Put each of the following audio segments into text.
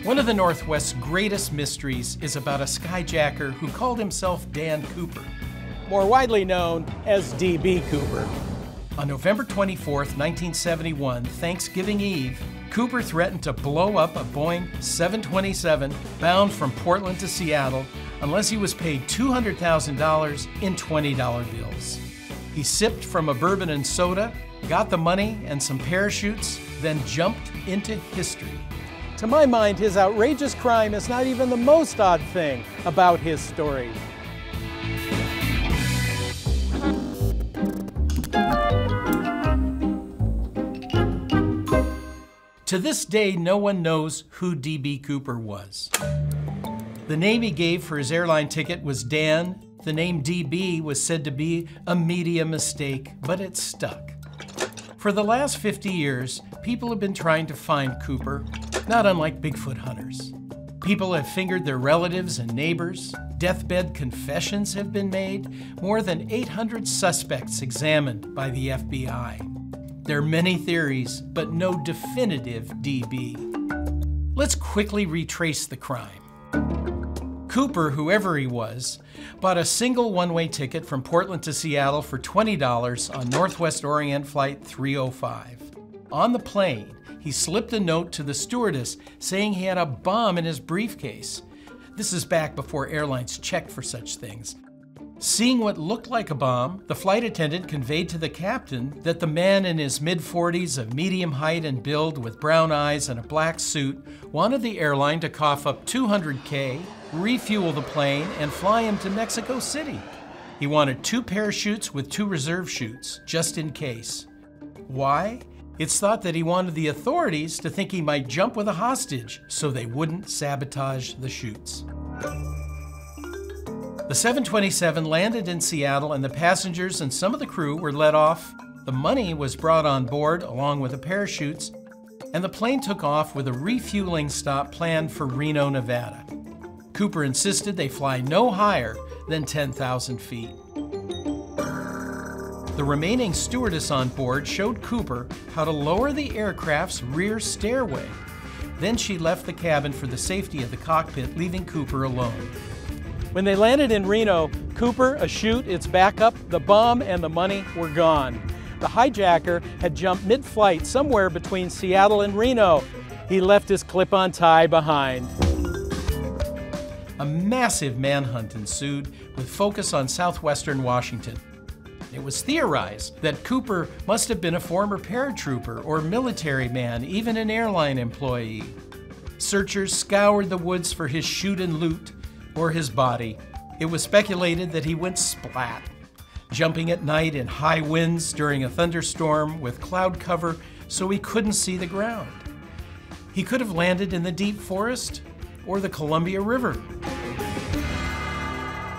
One of the Northwest's greatest mysteries is about a skyjacker who called himself Dan Cooper, more widely known as D.B. Cooper. On November 24, 1971, Thanksgiving Eve, Cooper threatened to blow up a Boeing 727 bound from Portland to Seattle unless he was paid $200,000 in $20 bills. He sipped from a bourbon and soda, got the money and some parachutes, then jumped into history. To my mind, his outrageous crime is not even the most odd thing about his story. To this day, no one knows who D.B. Cooper was. The name he gave for his airline ticket was Dan. The name D.B. was said to be a media mistake, but it stuck. For the last 50 years, people have been trying to find Cooper, not unlike Bigfoot hunters. People have fingered their relatives and neighbors. Deathbed confessions have been made. More than 800 suspects examined by the FBI. There are many theories, but no definitive DB. Let's quickly retrace the crime. Cooper, whoever he was, bought a single one-way ticket from Portland to Seattle for $20 on Northwest Orient Flight 305. On the plane, he slipped a note to the stewardess saying he had a bomb in his briefcase. This is back before airlines checked for such things. Seeing what looked like a bomb, the flight attendant conveyed to the captain that the man in his mid-40s of medium height and build with brown eyes and a black suit wanted the airline to cough up $200K, refuel the plane, and fly him to Mexico City. He wanted 2 parachutes with 2 reserve chutes, just in case. Why? It's thought that he wanted the authorities to think he might jump with a hostage so they wouldn't sabotage the chutes. The 727 landed in Seattle and the passengers and some of the crew were let off. The money was brought on board along with the parachutes, and the plane took off with a refueling stop planned for Reno, Nevada. Cooper insisted they fly no higher than 10,000 feet. The remaining stewardess on board showed Cooper how to lower the aircraft's rear stairway. Then she left the cabin for the safety of the cockpit, leaving Cooper alone. When they landed in Reno, Cooper, a chute, its backup, the bomb, and the money were gone. The hijacker had jumped mid-flight somewhere between Seattle and Reno. He left his clip-on tie behind. A massive manhunt ensued with focus on southwestern Washington. It was theorized that Cooper must have been a former paratrooper or military man, even an airline employee. Searchers scoured the woods for his chute and loot, or his body. It was speculated that he went splat, jumping at night in high winds during a thunderstorm with cloud cover so he couldn't see the ground. He could have landed in the deep forest or the Columbia River.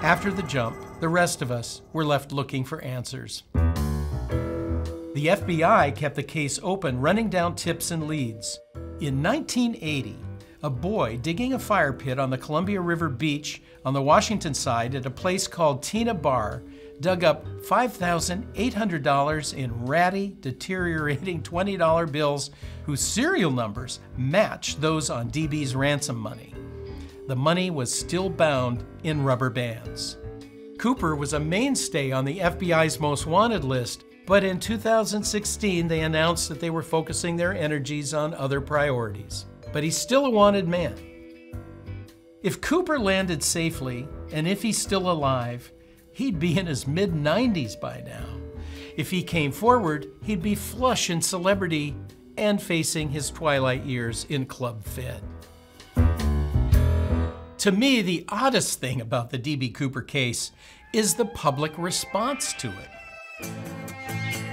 After the jump, the rest of us were left looking for answers. The FBI kept the case open, running down tips and leads. In 1980, a boy digging a fire pit on the Columbia River beach on the Washington side at a place called Tina Bar dug up $5,800 in ratty, deteriorating $20 bills whose serial numbers matched those on DB's ransom money. The money was still bound in rubber bands. Cooper was a mainstay on the FBI's most wanted list, but in 2016 they announced that they were focusing their energies on other priorities. But he's still a wanted man. If Cooper landed safely, and if he's still alive, he'd be in his mid-90s by now. If he came forward, he'd be flush in celebrity and facing his twilight years in Club Fed. To me, the oddest thing about the D.B. Cooper case is the public response to it.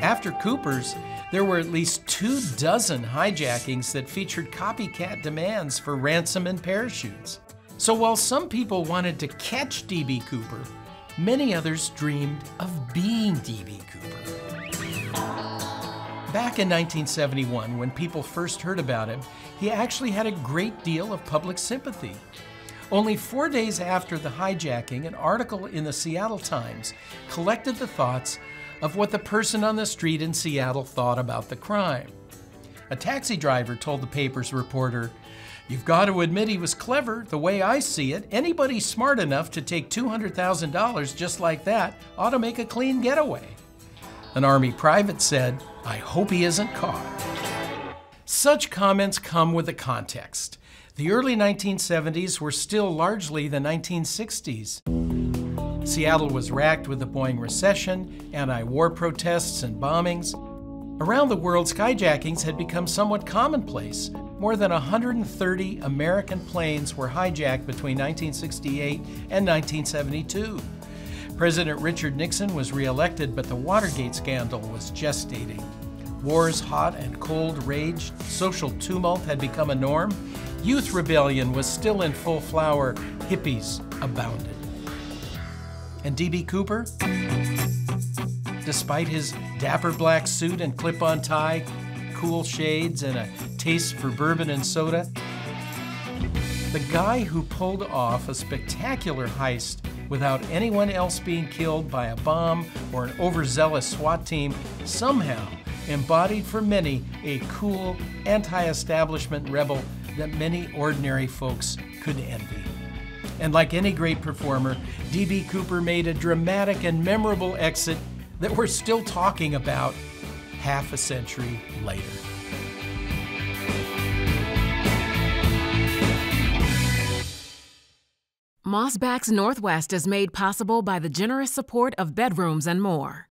After Cooper's, there were at least 24 hijackings that featured copycat demands for ransom and parachutes. So while some people wanted to catch D.B. Cooper, many others dreamed of being D.B. Cooper. Back in 1971, when people first heard about him, he actually had a great deal of public sympathy. Only 4 days after the hijacking, an article in the Seattle Times collected the thoughts of what the person on the street in Seattle thought about the crime. A taxi driver told the paper's reporter, You've got to admit he was clever. The way I see it, anybody smart enough to take $200,000 just like that ought to make a clean getaway. An Army private said, "I hope he isn't caught." Such comments come with a context. The early 1970s were still largely the 1960s. Seattle was racked with the Boeing recession, anti-war protests, and bombings. Around the world, skyjackings had become somewhat commonplace. More than 130 American planes were hijacked between 1968 and 1972. President Richard Nixon was re-elected, but the Watergate scandal was gestating. Wars, hot and cold, raged. Social tumult had become a norm. Youth rebellion was still in full flower. Hippies abounded. And D.B. Cooper? Despite his dapper black suit and clip-on tie, cool shades, and a taste for bourbon and soda, the guy who pulled off a spectacular heist without anyone else being killed by a bomb or an overzealous SWAT team somehow embodied for many a cool, anti-establishment rebel that many ordinary folks could envy. And like any great performer, D.B. Cooper made a dramatic and memorable exit that we're still talking about half a century later. Mossback's Northwest is made possible by the generous support of Bedrooms and More.